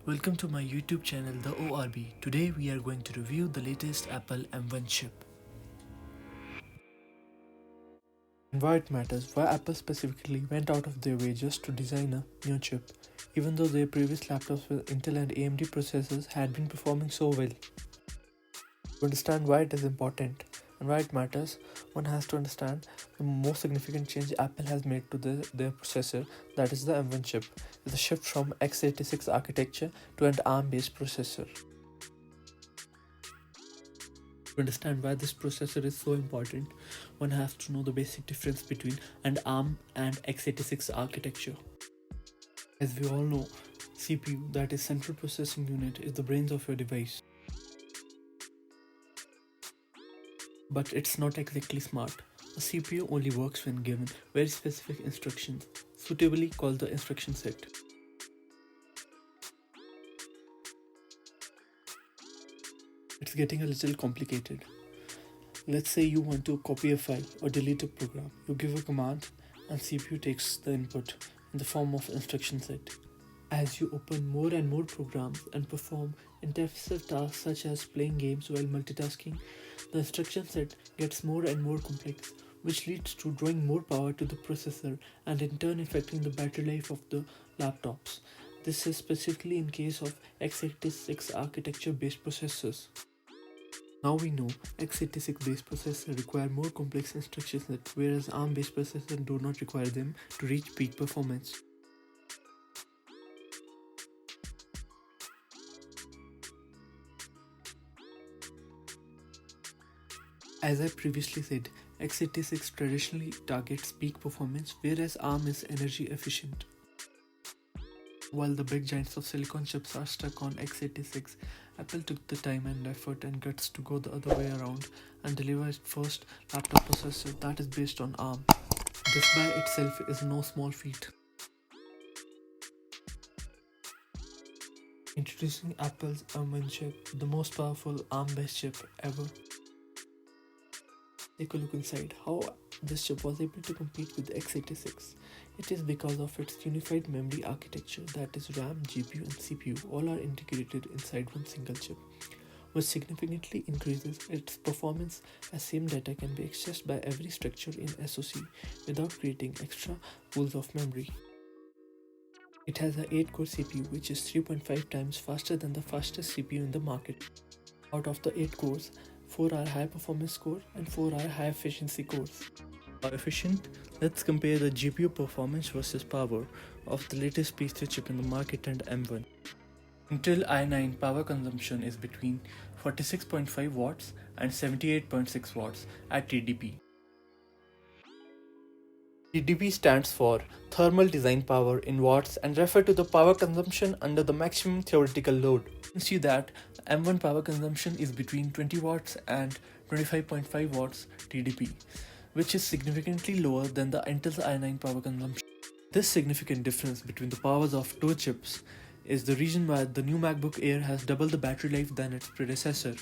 Welcome to my YouTube channel, The ORB. Today we are going to review the latest Apple M1 chip. And why it matters, why Apple specifically went out of their way just to design a new chip, even though their previous laptops with Intel and AMD processors had been performing so well. To understand why it is important and why it matters, one has to understand the most significant change Apple has made to their processor, that is the M1 chip, is the shift from x86 architecture to an ARM-based processor. To understand why this processor is so important, one has to know the basic difference between an ARM and x86 architecture. As we all know, CPU, that is Central Processing Unit, is the brains of your device. But it's not exactly smart. A CPU only works when given very specific instructions, suitably called the instruction set. It's getting a little complicated. Let's say you want to copy a file or delete a program. You give a command and CPU takes the input in the form of instruction set. As you open more and more programs and perform intensive tasks such as playing games while multitasking, the instruction set gets more and more complex, which leads to drawing more power to the processor and in turn affecting the battery life of the laptops. This is specifically in case of x86 architecture based processors. Now we know x86 based processors require more complex instruction sets, whereas ARM based processors do not require them to reach peak performance. As I previously said, x86 traditionally targets peak performance, whereas ARM is energy efficient. While the big giants of silicon chips are stuck on x86, Apple took the time and effort and guts to go the other way around and deliver its first laptop processor that is based on ARM. This by itself is no small feat. Introducing Apple's M1 chip, the most powerful ARM-based chip ever. Take a look inside how this chip was able to compete with x86. It is because of its unified memory architecture, that is RAM, GPU and CPU all are integrated inside one single chip, which significantly increases its performance as same data can be accessed by every structure in SoC without creating extra pools of memory. It has an 8-core CPU which is 3.5 times faster than the fastest CPU in the market. Out of the 8 cores, 4 are high performance core and 4 are high efficiency cores. How efficient? Let's compare the GPU performance versus power of the latest P3 chip in the market and M1. Intel i9 power consumption is between 46.5 watts and 78.6 watts at TDP. TDP stands for Thermal Design Power in watts and refer to the power consumption under the maximum theoretical load. You can see that M1 power consumption is between 20 watts and 25.5 watts TDP, which is significantly lower than the Intel's i9 power consumption. This significant difference between the powers of two chips is the reason why the new MacBook Air has double the battery life than its predecessor.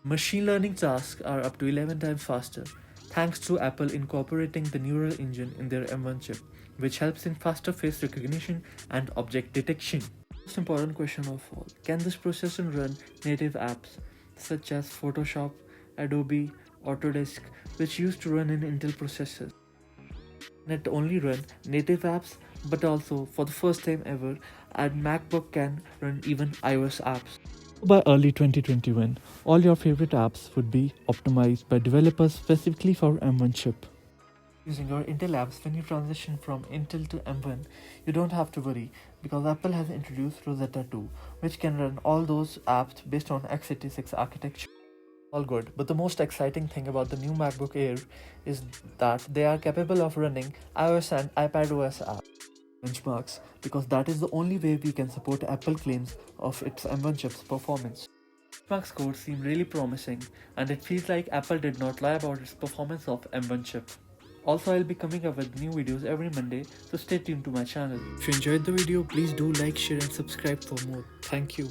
Machine learning tasks are up to 11 times faster, thanks to Apple incorporating the neural engine in their M1 chip, which helps in faster face recognition and object detection. Most important question of all, can this processor run native apps such as Photoshop, Adobe, Autodesk, which used to run in Intel processors? Not only run native apps, but also for the first time ever, our MacBook can run even iOS apps. By early 2021, all your favorite apps would be optimized by developers specifically for M1 chip. Using your Intel apps when you transition from Intel to M1, you don't have to worry because Apple has introduced Rosetta 2, which can run all those apps based on x86 architecture. All good, but the most exciting thing about the new MacBook Air is that they are capable of running iOS and iPadOS apps. Benchmarks, because that is the only way we can support Apple claims of its M1 chip's performance. Benchmark scores seem really promising, and it feels like Apple did not lie about its performance of M1 chip. Also, I'll be coming up with new videos every Monday, so stay tuned to my channel. If you enjoyed the video, please do like, share and subscribe for more. Thank you.